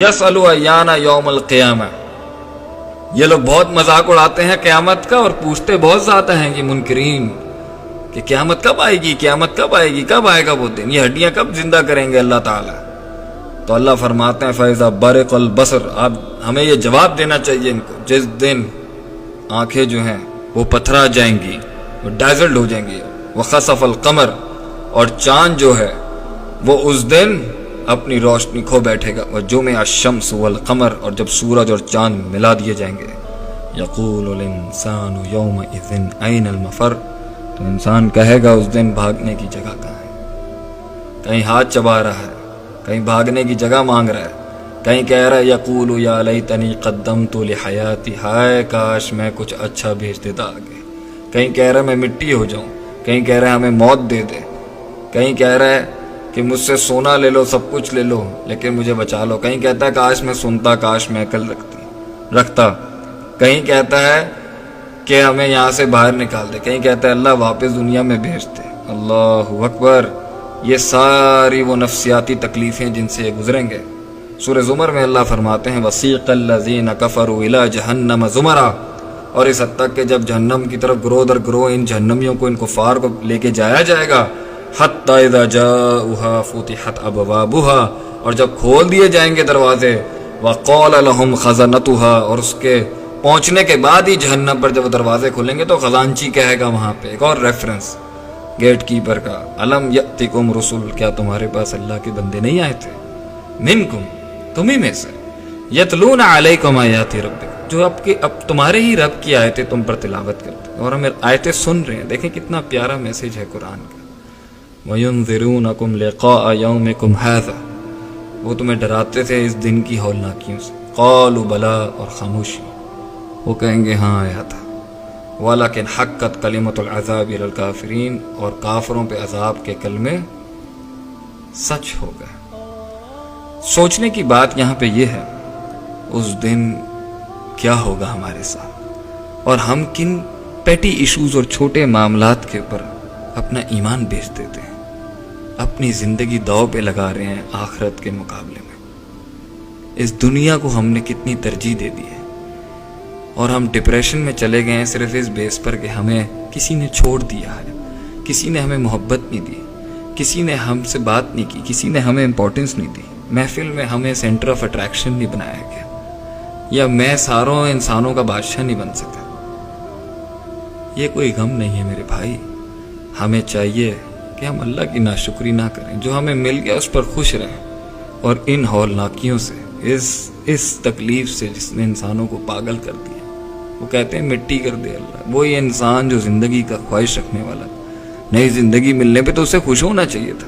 یسألو ایانا یوم القیامہ، یہ لوگ بہت مذاق اڑاتے ہیں قیامت کا اور پوچھتے بہت زیادہ ہیں کہ منکرین کہ قیامت کب آئے گی، قیامت کب آئے گی، کب آئے گا وہ دن، یہ ہڈیاں کب زندہ کریں گے اللہ تعالیٰ۔ تو اللہ فرماتے ہیں فَإِذَا بَرِقَ الْبَصَرُ، اب ہمیں یہ جواب دینا چاہیے ان کو، جس دن آنکھیں جو ہیں وہ پتھرا جائیں گی، وہ ڈائزلڈ ہو جائیں گی، وَخَسَفَ الْقَمَرُ، اور چاند جو ہے وہ اس دن اپنی روشنی کھو بیٹھے گا، وَجُمِعَ الشَّمْسُ وَالْقَمَرُ، اور جب سورج اور چاند ملا دیے جائیں گے، يَقُولُ الْإِنسَانُ يَوْمَئِذٍ أَيْنَ الْمَفَرُّ، تو انسان کہے گا اس دن بھاگنے کی جگہ کہاں ہے، کہیں ہاتھ چبا رہا ہے، کہیں بھاگنے کی جگہ مانگ رہا ہے، کہیں کہہ رہا ہے یقول یا لیتنی قدمت لحیاتی، ہائے کاش میں کچھ اچھا بھیج دیتا آگے، کہیں کہہ رہا ہے میں مٹی ہو جاؤں، کہیں کہہ رہا ہے ہمیں موت دے دے، کہیں کہہ رہا ہے کہ مجھ سے سونا لے لو، سب کچھ لے لو لیکن مجھے بچا لو، کہیں کہتا ہے کاش میں سنتا، کاش میں عقل رکھتا، کہیں کہتا ہے کہ ہمیں یہاں سے باہر نکال دے، کہیں کہتا ہے اللہ واپس دنیا میں بھیج دے۔ اللہ اکبر، یہ ساری وہ نفسیاتی تکلیفیں جن سے یہ گزریں گے۔ سورہ زمر میں اللہ فرماتے ہیں وَسِيقَ الَّذِينَ كَفَرُوا إِلَىٰ جَهَنَّمَ زُمَرًا، اور اس حد تک کہ جب جہنم کی طرف گروہ در گروہ ان جہنمیوں کو، ان کفار کو لے کے جایا جائے گا، حَتَّى إِذَا جَاءُوهَا فُتِحَتْ أَبْوَابُهَا، اور جب کھول دیے جائیں گے دروازے، وَقَالَ لَهُمْ خَزَنَتُهَا، اور اس کے پہنچنے کے بعد ہی جہنم پر جب دروازے کھلیں گے تو خزانچی کہے گا وہاں پہ، ایک اور ریفرنس گیٹ کیپر کا، الم یأتکم رسل، کیا تمہارے پاس اللہ کے بندے نہیں آئے تھے، منکم، تمہیں میں سے، یتلون علیکم آیات ربکم، جو اب تمہارے ہی رب کی آیتیں تم پر تلاوت کرتے ہیں اور ہمیں آیتیں سن رہے ہیں۔ دیکھیں کتنا پیارا میسج ہے قرآن کا۔ وَيُنذِرُونَكُمْ لِقَاءَ يَوْمِكُمْ هَذَا، وہ تمہیں ڈراتے تھے اس دن کی ہولناکیوں سے، قالوا بلا، اور خاموشی، وہ کہیں گے ہاں آیا تھا، وَلَكِنْ حَقَّتْ كَلِمَةُ الْعَذَابِ عَلَى الْكَافِرِينَ، اور کافروں پہ عذاب کے کلمے سچ ہو گئے۔ سوچنے کی بات یہاں پہ یہ ہے اس دن کیا ہوگا ہمارے ساتھ، اور ہم کن پیٹی ایشوز اور چھوٹے معاملات کے اوپر اپنا ایمان بیچ دیتے ہیں، اپنی زندگی داؤ پہ لگا رہے ہیں آخرت کے مقابلے میں۔ اس دنیا کو ہم نے کتنی ترجیح دے دی ہے، اور ہم ڈپریشن میں چلے گئے ہیں صرف اس بیس پر کہ ہمیں کسی نے چھوڑ دیا ہے، کسی نے ہمیں محبت نہیں دی، کسی نے ہم سے بات نہیں کی، کسی نے ہمیں امپورٹنس نہیں دی، محفل میں ہمیں سینٹر آف اٹریکشن نہیں بنایا گیا، یا میں ساروں انسانوں کا بادشاہ نہیں بن سکا۔ یہ کوئی غم نہیں ہے میرے بھائی، ہمیں چاہیے کہ ہم اللہ کی ناشکری نہ کریں، جو ہمیں مل گیا اس پر خوش رہیں، اور ان ہولناکیوں سے، اس تکلیف سے جس نے انسانوں کو پاگل کر دیا، وہ کہتے ہیں مٹی کر دے اللہ، وہی انسان جو زندگی کا خواہش رکھنے والا، نئی زندگی ملنے پہ تو اسے خوش ہونا چاہیے تھا۔